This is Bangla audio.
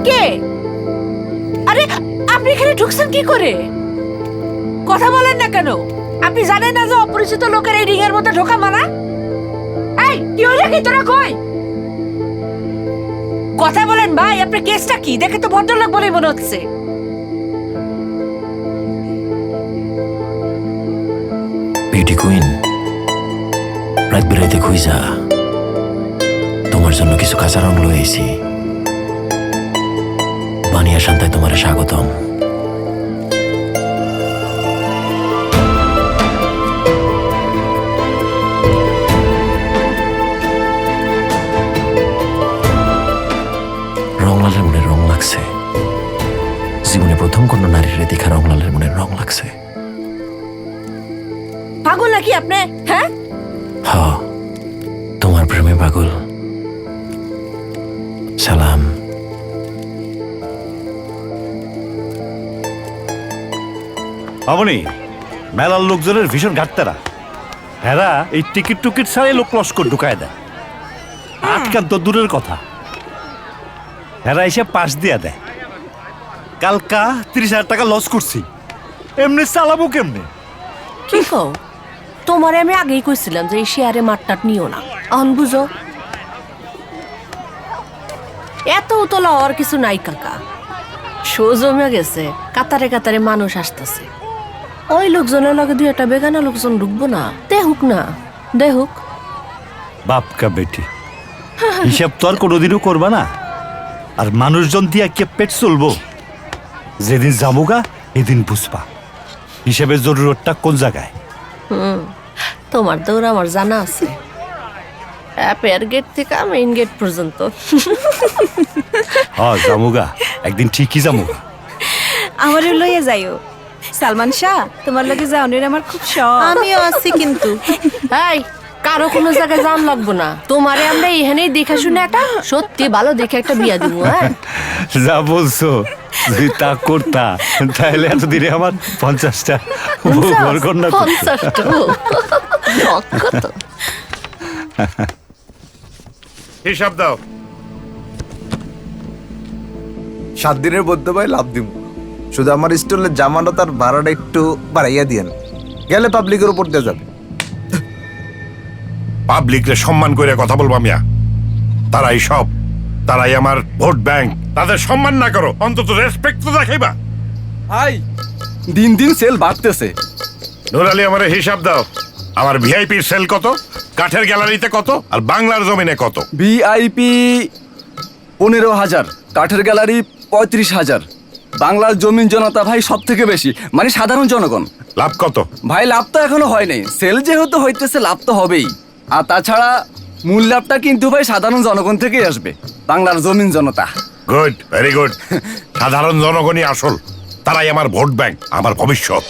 কে? আরে আপনি এখানে ঢুকছেন কি করে? কথা বলেন না কেন? আপনি জানেন না যে অপরিচিত লোকের এই রিং এর মধ্যে ঢোকা মানা? এই কি হলো কি তোরা কই? কথা বলেন ভাই, আপনার কেসটা কি? দেখে তো ভদ্রলোক বলেই মনে হচ্ছে। বিউটি কুইন, রাত বেড়াইতে খুঁজা তোমার জন্য কিছু কাঁচা রং লইছি। বানিয়া শান্তায় তোমার স্বাগতম। রংলালের মনে রং লাগছে। জীবনে প্রথম কোন নারীর দেখা রংলালের মনে রং লাগছে। পাগল নাকি আপনি? হ্যাঁ, হ, তোমার প্রেমে পাগল। সালাম। মামনি, মেলার লোকজনের ভীষণ ঘাটতারা। হেরা এই টিকিট টুকিট ছাড়াই লোক লস্কর ঢুকায় দেয়। আটকান তো দূরের কথা, হেরা এসে পাশ দিয়া দেয়। কালকা 30,000 টাকা লস করছি, এমনি চালাবো কেমনে? কি কও? তোমারে আমি আগেই কইছিলাম যে এই শেয়ারে মাঠটাট নিও না। অন বুঝো, এত উতলা আর কিছু নাই কাকা। শো জমে গেছে, কাতারে কাতারে মানুষ আসতেছে। ওই লোকজনের লগে দুই একটা বেগানা লোকজন ঢুকবো না? দেহুক না, দেহুক। বাপকা বেটি, হিসাব তো আর কোনোদিনও করবা না। আর মানুষজন দিয়া কে পেট চলবো? যেদিন যাবোগা এদিন বুঝবা হিসাবের জরুরতটা কোন জায়গায়। তোমার দৌড় আমার জানা আছে, অ্যাপের গেট থেকে মেইন গেট পর্যন্ত। হ্যাঁ যামুগা, একদিন ঠিকই যামুগা। আমারও লইয়া যাইও। সালমান শাহ, তোমার লগে যাওনের আমার খুব শখ। আমিও আছি কিন্তু। এই, কারো কোনো জায়গায় জান লাগবো না। তোমারে আমরা এখানেই দেখা শুনে একটা সত্যি ভালো দেখে একটা বিয়া দিব। হ্যাঁ, যা বলছো, যদি তা করতা তাহলে এতদিনে আমার 50টা ঘর কন্যা করতো। 50টা কত? হিসাব দাও। 7 দিনের মধ্যে ভাই লাভ দিব। শুধু আমার স্টলের জামানত আর ভাড়াটা একটু বাড়াইয়া দিয়েন, গেলে পাবলিকের উপর দিয়ে যাবে। পাবলিকরে সম্মান করে কথা বলবো মিয়া। তারাই সব, তারাই আমার ভোট ব্যাংক। তাদের সম্মান না করো, অন্তত রেসপেক্ট তো দেখাইবা। ভাই, দিন দিন সেল বাড়তেছে। নূর আলী, আমার হিসাব দাও। আমার ভিআইপির সেল কত, কাঠের গ্যালারিতে কত, আর বাংলার জমিনে কত? ভিআইপি 15,000, কাঠের গ্যালারি 35,000। বাংলার জমিন জনতা ভাই সব থেকে বেশি, মানে সাধারণ জনগণ। লাভ কত? ভাই লাভ তো এখনো হয় নাই, সেল যেহেতু হইতেছে লাভ তো হবেই। আর তাছাড়া মূল লাভটা কিন্তু ভাই সাধারণ জনগণ থেকেই আসবে, বাংলার জমিন জনতা। Good, very good. সাধারণ জনগণই আসল, তারাই আমার ভোট ব্যাংক, আমার ভবিষ্যৎ।